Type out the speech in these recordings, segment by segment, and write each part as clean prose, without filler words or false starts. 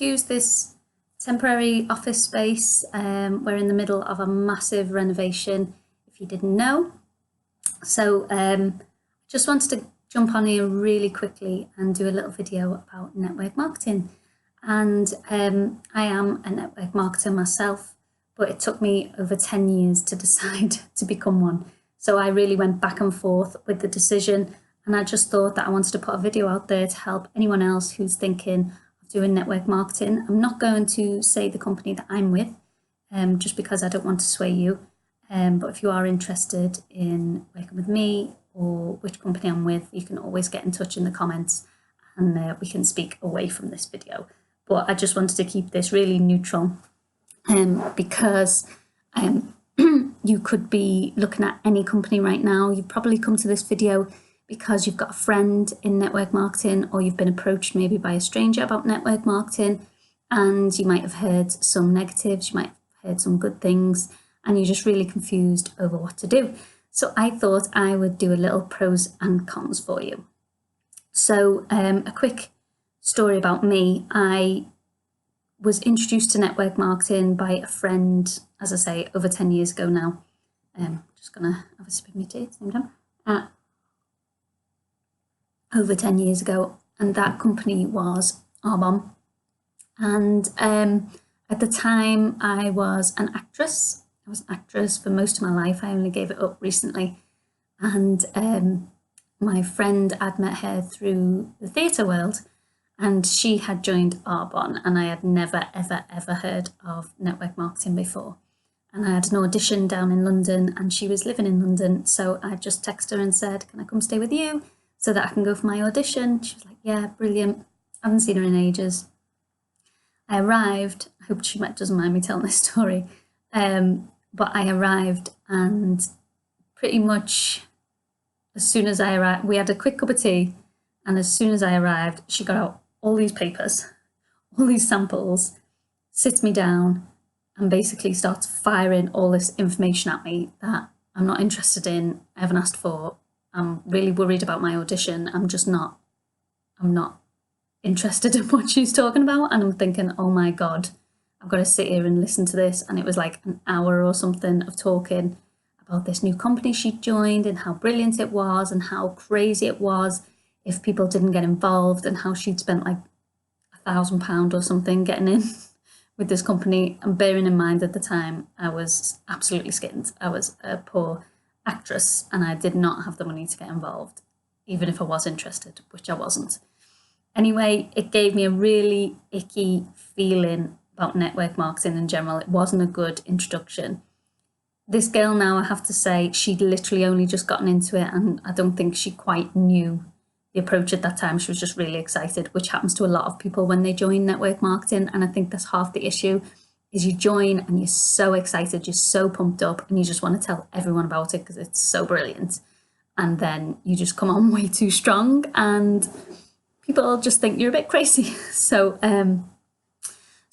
excuse this temporary office space. We're in the middle of a massive renovation, if you didn't know. So just wanted to jump on here really quickly and do a little video about network marketing. And I am a network marketer myself, but it took me over 10 years to decide to become one. So I really went back and forth with the decision, and I just thought that I wanted to put a video out there to help anyone else who's thinking of doing network marketing. I'm not going to say the company that I'm with, just because I don't want to sway you. But if you are interested in working with me or which company I'm with, you can always get in touch in the comments, and we can speak away from this video. But I just wanted to keep this really neutral, because you could be looking at any company right now. You've probably come to this video because you've got a friend in network marketing, or you've been approached maybe by a stranger about network marketing, and you might have heard some negatives, you might have heard some good things, and you're just really confused over what to do. So I thought I would do a little pros and cons for you. So a quick story about me. I was introduced to network marketing by a friend, as I say, over 10 years ago now. Just gonna have a sip of my tea at the same time. Over 10 years ago, and that company was Arbonne. And at the time I was an actress. I was an actress for most of my life. I only gave it up recently. And my friend, I'd met her through the theatre world, and she had joined Arbonne, and I had never, ever, ever heard of network marketing before. And I had an audition down in London, and she was living in London. So I just texted her and said, can I come stay with you so that I can go for my audition? She was like, yeah, brilliant. I haven't seen her in ages. I arrived, I hope she doesn't mind me telling this story, but I arrived, and pretty much as soon as I arrived, we had a quick cup of tea, and as soon as I arrived, she got out all these papers, all these samples, sits me down, and basically starts firing all this information at me that I'm not interested in, I haven't asked for. I'm really worried about my audition. I'm not interested in what she's talking about. And I'm thinking, oh my God, I've got to sit here and listen to this. And it was like an hour or something of talking about this new company she'd joined and how brilliant it was and how crazy it was if people didn't get involved, and how she'd spent like £1,000 or something getting in with this company. And bearing in mind at the time, I was absolutely skinned. I was a poor actress and I did not have the money to get involved, even if I was interested, which I wasn't. Anyway, it gave me a really icky feeling about network marketing in general. It wasn't a good introduction. This girl now, I have to say, she'd literally only just gotten into it, and I don't think she quite knew the approach at that time. She was just really excited, which happens to a lot of people when they join network marketing. And I think that's half the issue, is you join and you're so excited, you're so pumped up, and you just want to tell everyone about it because it's so brilliant. And then you just come on way too strong, and people just think you're a bit crazy. So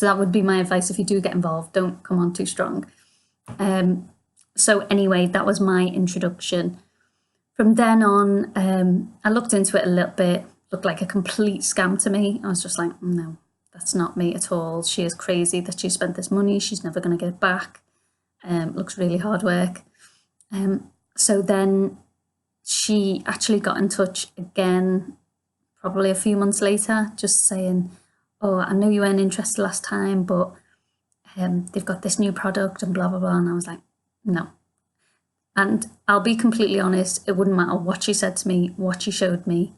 that would be my advice. If you do get involved, don't come on too strong. So anyway, that was my introduction. From then on, I looked into it a little bit, looked like a complete scam to me. I was just like, no, that's not me at all. She is crazy that she spent this money. She's never going to get it back. Looks really hard work. So then she actually got in touch again, probably a few months later, just saying, oh, I know you weren't interested last time, but they've got this new product and blah, blah, blah. And I was like, no. And I'll be completely honest, it wouldn't matter what she said to me, what she showed me.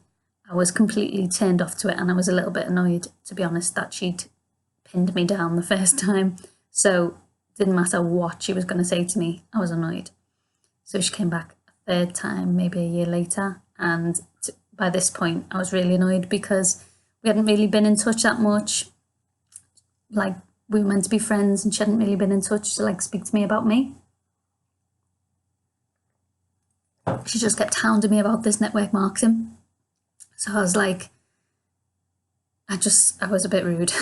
I was completely turned off to it, and I was a little bit annoyed, to be honest, that she'd pinned me down the first time. So it didn't matter what she was going to say to me, I was annoyed. So she came back a third time, maybe a year later, and by this point I was really annoyed because we hadn't really been in touch that much. Like, we were meant to be friends, and she hadn't really been in touch to like speak to me about me. She just kept hounding me about this network marketing. So I was like, I was a bit rude.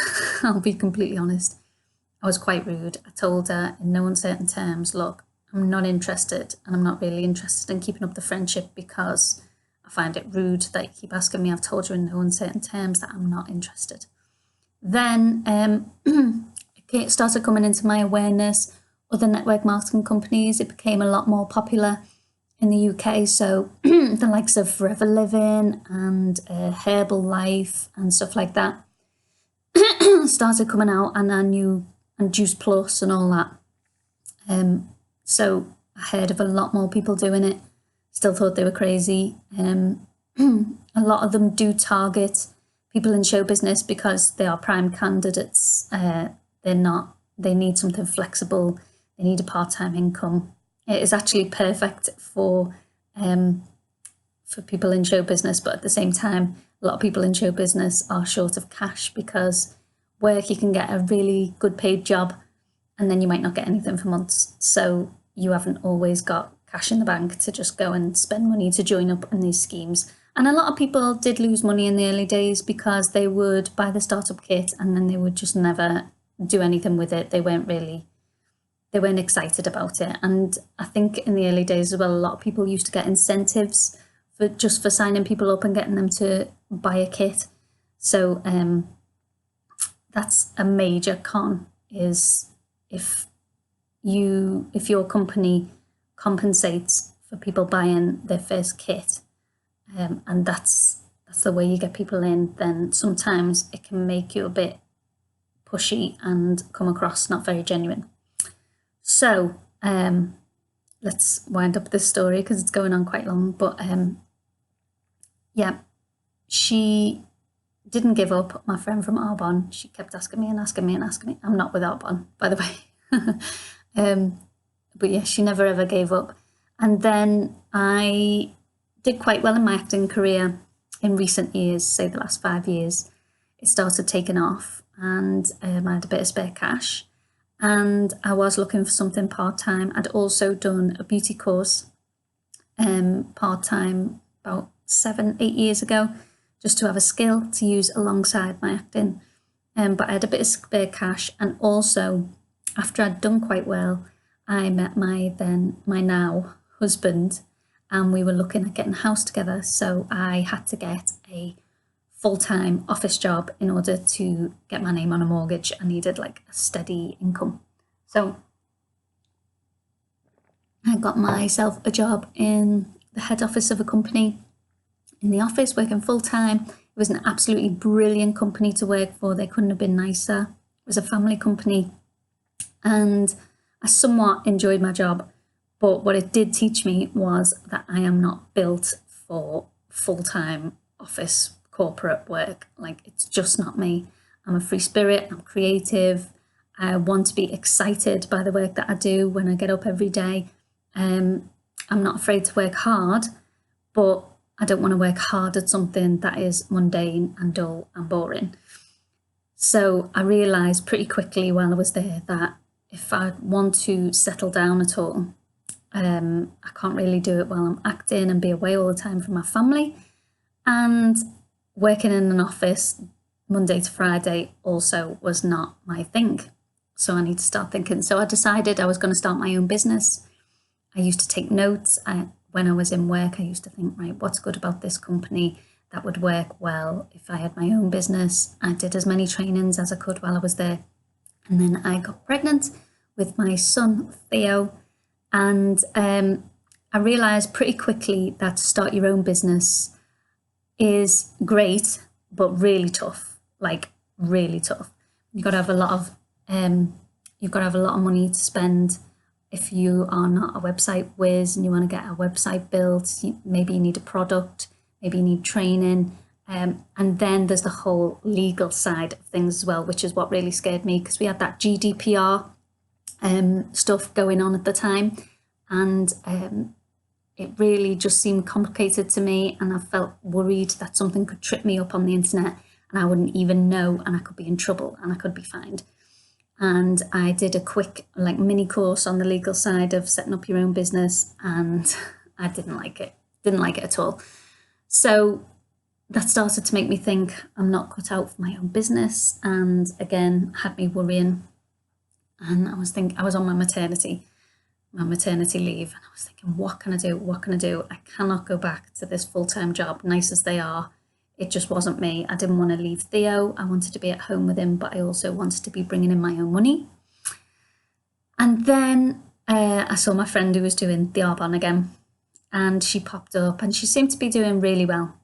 I'll be completely honest. I was quite rude. I told her in no uncertain terms, look, I'm not interested, and I'm not really interested in keeping up the friendship because I find it rude that you keep asking me. I've told you in no uncertain terms that I'm not interested. Then it started coming into my awareness. Other network marketing companies, it became a lot more popular in the UK. So the likes of Forever Living and Herbalife and stuff like that started coming out, and I knew, and Juice Plus and all that. So I heard of a lot more people doing it. Still thought they were crazy. A lot of them do target people in show business because they are prime candidates. They need something flexible. They need a part-time income. It is actually perfect for people in show business, but at the same time, a lot of people in show business are short of cash because work, you can get a really good paid job and then you might not get anything for months. So you haven't always got cash in the bank to just go and spend money to join up in these schemes. And a lot of people did lose money in the early days because they would buy the startup kit and then they would just never do anything with it. They weren't excited about it. And I think in the early days as well, a lot of people used to get incentives for signing people up and getting them to buy a kit. So that's a major con, is if your company compensates for people buying their first kit, and that's the way you get people in, then sometimes it can make you a bit pushy and come across not very genuine. So let's wind up this story because it's going on quite long. But yeah, she didn't give up. My friend from Arbonne, she kept asking me and asking me and asking me. I'm not with Arbonne, by the way. But yeah, she never ever gave up. And then I did quite well in my acting career in recent years, say the last 5 years. It started taking off and I had a bit of spare cash. And I was looking for something part-time. I'd also done a beauty course part-time about 7-8 years ago, just to have a skill to use alongside my acting. But I had a bit of spare cash, and also after I'd done quite well, I met my now husband, and we were looking at getting a house together. So I had to get a full-time office job in order to get my name on a mortgage. I needed like a steady income. So I got myself a job in the head office of a company, in the office, working full-time. It was an absolutely brilliant company to work for. They couldn't have been nicer. It was a family company, and I somewhat enjoyed my job. But what it did teach me was that I am not built for full-time office corporate work. Like, it's just not me. I'm a free spirit, I'm creative, I want to be excited by the work that I do when I get up every day. I'm not afraid to work hard, but I don't want to work hard at something that is mundane and dull and boring. So I realised pretty quickly while I was there that if I want to settle down at all, I can't really do it while I'm acting and be away all the time from my family. And working in an office Monday to Friday also was not my thing. So I need to start thinking. So I decided I was going to start my own business. I used to take notes. When I was in work, I used to think, right, what's good about this company that would work well if I had my own business? I did as many trainings as I could while I was there. And then I got pregnant with my son, Theo. And I realised pretty quickly that to start your own business is great, but really tough, like really tough. You've got to have a lot of money to spend. If you are not a website whiz and you want to get a website built, maybe you need a product, maybe you need training. And then there's the whole legal side of things as well, which is what really scared me, because we had that GDPR stuff going on at the time. And it really just seemed complicated to me. And I felt worried that something could trip me up on the internet and I wouldn't even know, and I could be in trouble and I could be fined. And I did a quick mini course on the legal side of setting up your own business, and I didn't like it at all. So that started to make me think I'm not cut out for my own business, and again had me worrying. And I was on my maternity leave, and I was thinking, what can I do? I cannot go back to this full-time job, nice as they are. It just wasn't me. I didn't want to leave Theo. I wanted to be at home with him, but I also wanted to be bringing in my own money. And then I saw my friend who was doing the Arbonne again, and she popped up and she seemed to be doing really well.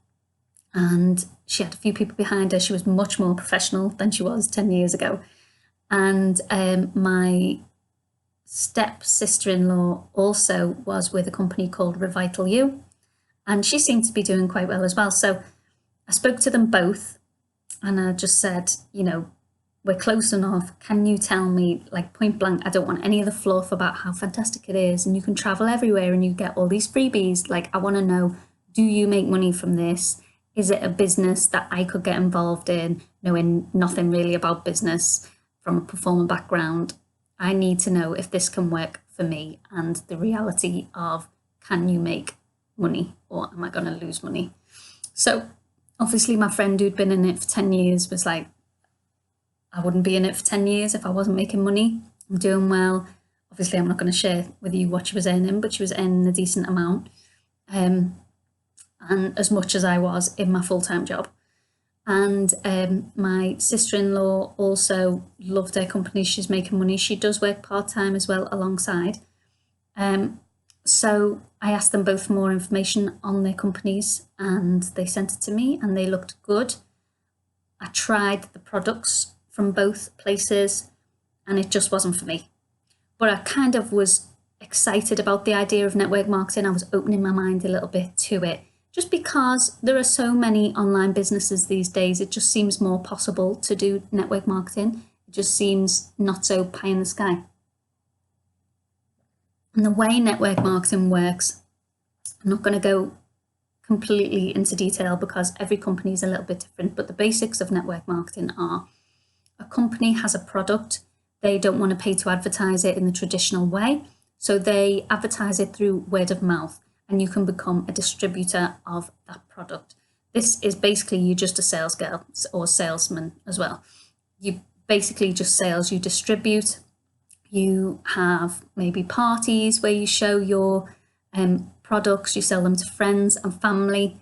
And she had a few people behind her. She was much more professional than she was 10 years ago. And my step-sister-in-law also was with a company called Revital You, and she seemed to be doing quite well as well. So I spoke to them both and I just said, you know, we're close enough. Can you tell me, like, point blank, I don't want any of the fluff about how fantastic it is and you can travel everywhere and you get all these freebies. Like, I want to know, do you make money from this? Is it a business that I could get involved in, knowing nothing really about business from a performer background? I need to know if this can work for me, and the reality of, can you make money or am I going to lose money? So obviously my friend who'd been in it for 10 years was like, I wouldn't be in it for 10 years if I wasn't making money. I'm doing well. Obviously I'm not going to share with you what she was earning, but she was earning a decent amount. And as much as I was in my full-time job. And my sister-in-law also loved her company. She's making money. She does work part-time as well alongside. So I asked them both for more information on their companies and they sent it to me and they looked good. I tried the products from both places and it just wasn't for me. But I kind of was excited about the idea of network marketing. I was opening my mind a little bit to it. Just because there are so many online businesses these days, it just seems more possible to do network marketing. It just seems not so pie in the sky. And the way network marketing works, I'm not going to go completely into detail because every company is a little bit different, but the basics of network marketing are: a company has a product, they don't want to pay to advertise it in the traditional way, so they advertise it through word of mouth. And you can become a distributor of that product. This is basically you just a sales girl or salesman as well. You basically just sales, you distribute, you have maybe parties where you show your products, you sell them to friends and family.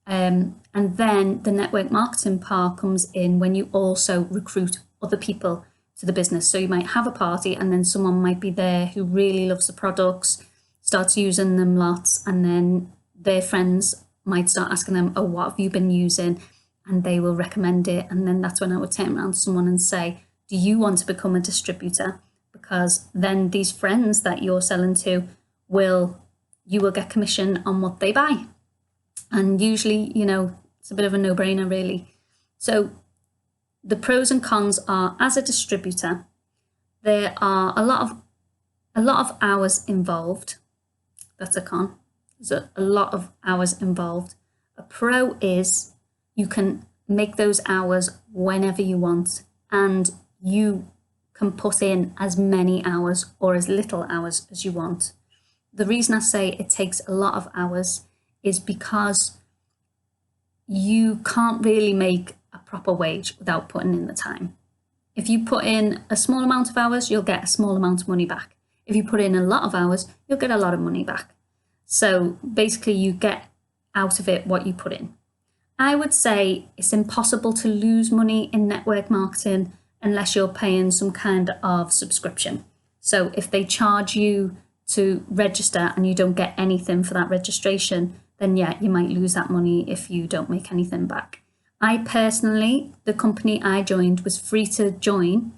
And then the network marketing part comes in when you also recruit other people to the business. So you might have a party and then someone might be there who really loves the products, starts using them lots, and then their friends might start asking them, oh, what have you been using? And they will recommend it. And then that's when I would turn around to someone and say, do you want to become a distributor? Because then these friends that you're selling to you will get commission on what they buy. And usually, you know, it's a bit of a no-brainer really. So the pros and cons are, as a distributor, there are a lot of hours involved. That's a con. There's a lot of hours involved. A pro is you can make those hours whenever you want, and you can put in as many hours or as little hours as you want. The reason I say it takes a lot of hours is because you can't really make a proper wage without putting in the time. If you put in a small amount of hours, you'll get a small amount of money back. If you put in a lot of hours, you'll get a lot of money back. So basically you get out of it what you put in. I would say it's impossible to lose money in network marketing unless you're paying some kind of subscription. So if they charge you to register and you don't get anything for that registration, then yeah, you might lose that money if you don't make anything back. I personally, the company I joined was free to join,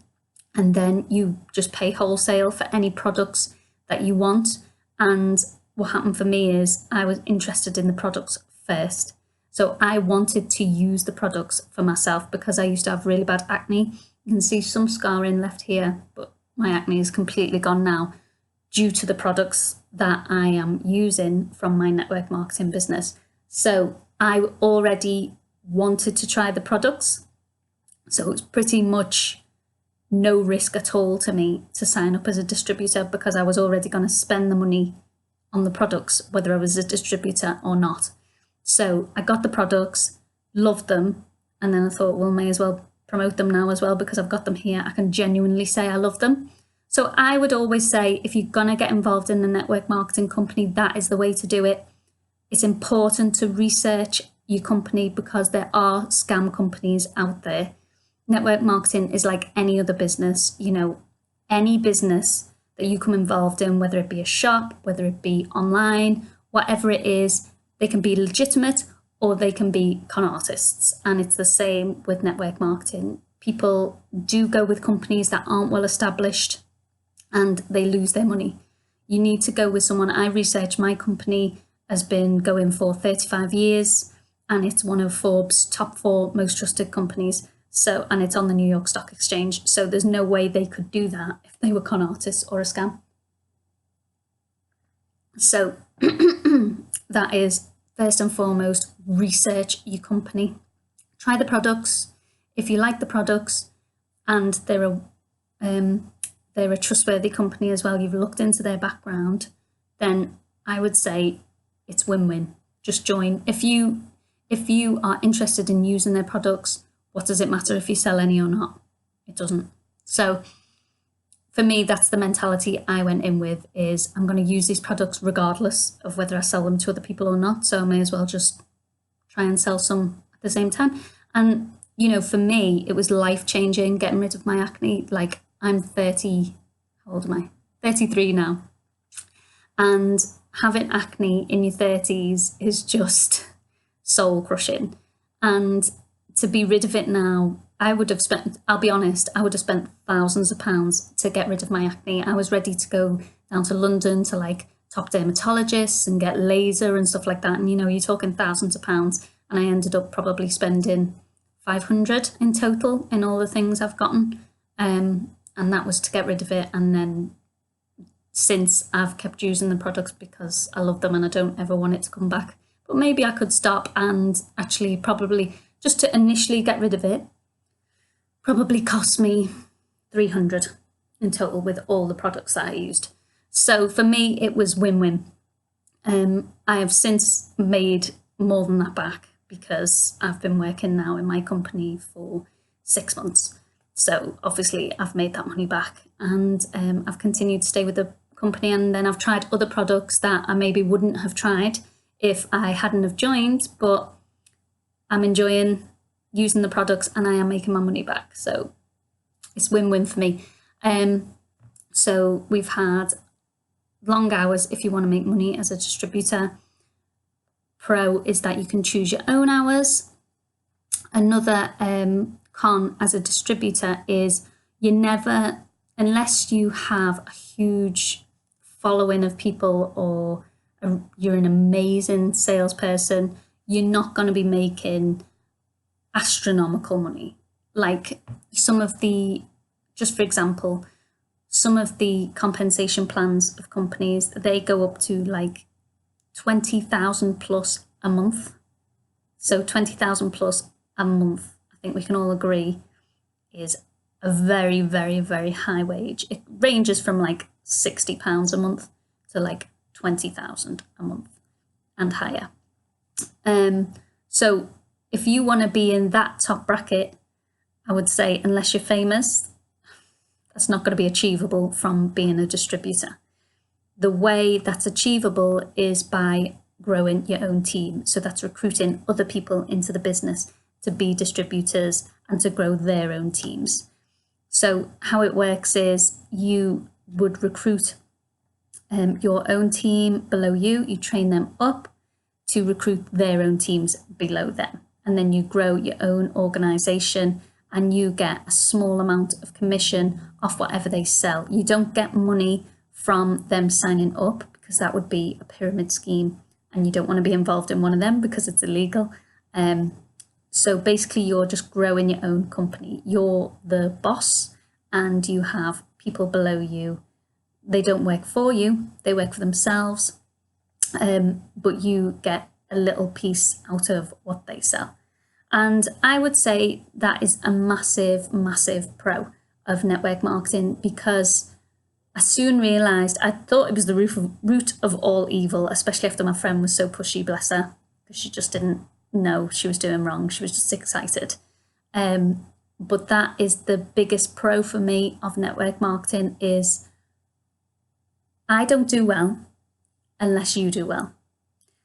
and then you just pay wholesale for any products that you want. And what happened for me is I was interested in the products first. So I wanted to use the products for myself because I used to have really bad acne. You can see some scarring left here, but my acne is completely gone now due to the products that I am using from my network marketing business. So I already wanted to try the products. So it was pretty much no risk at all to me to sign up as a distributor because I was already going to spend the money on the products, whether I was a distributor or not. So I got the products, loved them, and then I thought, well, may as well promote them now as well because I've got them here. I can genuinely say I love them. So I would always say, if you're going to get involved in a network marketing company, that is the way to do it. It's important to research your company, because there are scam companies out there. Network marketing is like any other business, you know, any business that you come involved in, whether it be a shop, whether it be online, whatever it is, they can be legitimate or they can be con artists. And it's the same with network marketing. People do go with companies that aren't well established and they lose their money. You need to go with someone. I researched, my company has been going for 35 years and it's one of Forbes' top 4 most trusted companies. So, and it's on the New York Stock Exchange. So there's no way they could do that if they were con artists or a scam. So that is first and foremost, research your company. Try the products. If you like the products and they're a trustworthy company as well, you've looked into their background, then I would say it's win-win. Just join. If you are interested in using their products, what does it matter if you sell any or not? It doesn't. So for me, that's the mentality I went in with, is I'm going to use these products regardless of whether I sell them to other people or not. So I may as well just try and sell some at the same time. And, you know, for me, it was life-changing getting rid of my acne. Like, I'm 30, how old am I? 33 now. And having acne in your 30s is just soul-crushing. And to be rid of it now, I would have spent, I'll be honest, I would have spent thousands of pounds to get rid of my acne. I was ready to go down to London to like top dermatologists and get laser and stuff like that. And, you know, you're talking thousands of pounds. And I ended up probably spending 500 in total in all the things I've gotten. And that was to get rid of it. And then since, I've kept using the products because I love them and I don't ever want it to come back. But maybe I could stop and actually probably just to initially get rid of it, probably cost me 300 in total with all the products that I used. So for me, it was win-win. I have since made more than that back because I've been working now in my company for 6 months. So obviously I've made that money back, and I've continued to stay with the company, and then I've tried other products that I maybe wouldn't have tried if I hadn't have joined, but I'm enjoying using the products and I am making my money back. So it's win-win for me. So we've had long hours if you want to make money as a distributor. Pro is that you can choose your own hours. Another con as a distributor is you never, unless you have a huge following of people or you're an amazing salesperson, you're not going to be making astronomical money. Like some of the, just for example, some of the compensation plans of companies, they go up to like 20,000 plus a month. So 20,000 plus a month, I think we can all agree, is a very, very, very high wage. It ranges from like £60 a month to like 20,000 a month and higher. So if you want to be in that top bracket, I would say, unless you're famous, that's not going to be achievable from being a distributor. The way that's achievable is by growing your own team. So that's recruiting other people into the business to be distributors and to grow their own teams. So how it works is you would recruit your own team below you, you train them up to recruit their own teams below them. And then you grow your own organization and you get a small amount of commission off whatever they sell. You don't get money from them signing up because that would be a pyramid scheme and you don't want to be involved in one of them because it's illegal. So basically you're just growing your own company. You're the boss and you have people below you. They don't work for you, they work for themselves, but you get a little piece out of what they sell. And I would say that is a massive, massive pro of network marketing, because I soon realised, I thought it was the root of all evil, especially after my friend was so pushy, bless her, because she just didn't know she was doing wrong. She was just excited. But that is the biggest pro for me of network marketing is I don't do well unless you do well.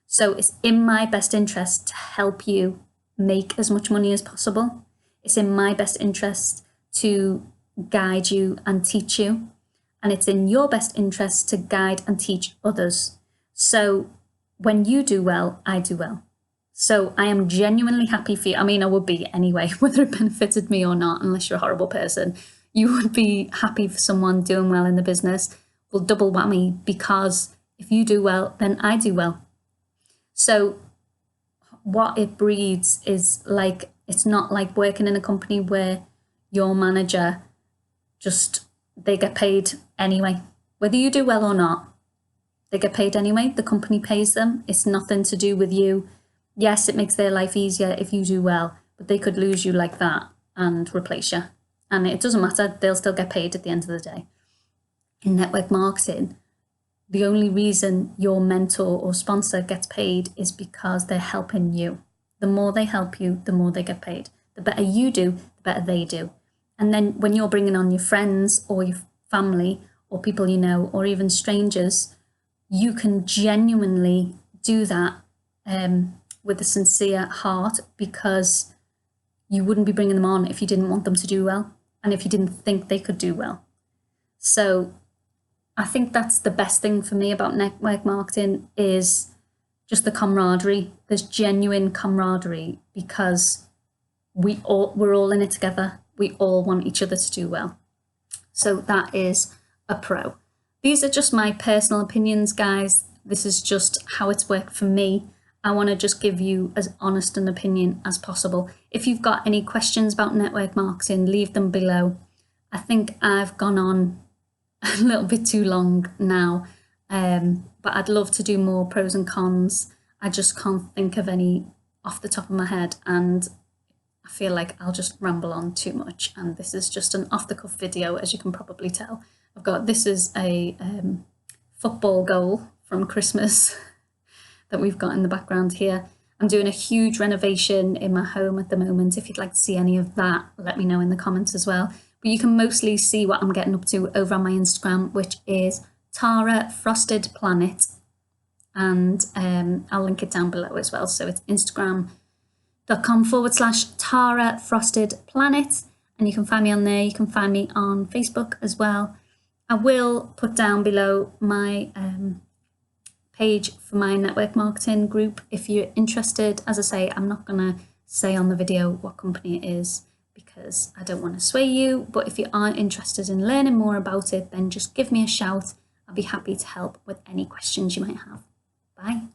So it's in my best interest to help you make as much money as possible. It's in my best interest to guide you and teach you. And it's in your best interest to guide and teach others. So when you do well, I do well. So I am genuinely happy for you. I mean, I would be anyway, whether it benefited me or not, unless you're a horrible person. You would be happy for someone doing well in the business. Well, double whammy, because if you do well, then I do well. So what it breeds is like, it's not like working in a company where your manager they get paid anyway. Whether you do well or not, they get paid anyway. The company pays them. It's nothing to do with you. Yes, it makes their life easier if you do well, but they could lose you like that and replace you. And it doesn't matter. They'll still get paid at the end of the day. In network marketing, the only reason your mentor or sponsor gets paid is because they're helping you. The more they help you, the more they get paid. The better you do, the better they do. And then when you're bringing on your friends or your family or people you know, or even strangers, you can genuinely do that with a sincere heart, because you wouldn't be bringing them on if you didn't want them to do well and if you didn't think they could do well. So I think that's the best thing for me about network marketing, is just the camaraderie. There's genuine camaraderie because we're all in it together. We all want each other to do well. So that is a pro. These are just my personal opinions, guys. This is just how it's worked for me. I want to just give you as honest an opinion as possible. If you've got any questions about network marketing, leave them below. I think I've gone on a little bit too long now, but I'd love to do more pros and cons. I just can't think of any off the top of my head, and I feel like I'll just ramble on too much, and this is just an off-the-cuff video, as you can probably tell. This is a football goal from Christmas that we've got in the background here. I'm doing a huge renovation in my home at the moment. If you'd like to see any of that, let me know in the comments as well. But you can mostly see what I'm getting up to over on my Instagram, which is Tara Frosted Planet. And I'll link it down below as well. So it's instagram.com/Tara Frosted Planet. And you can find me on there. You can find me on Facebook as well. I will put down below my page for my network marketing group if you're interested. As I say, I'm not going to say on the video what company it is because I don't want to sway you. But if you are interested in learning more about it, then just give me a shout. I'll be happy to help with any questions you might have. Bye.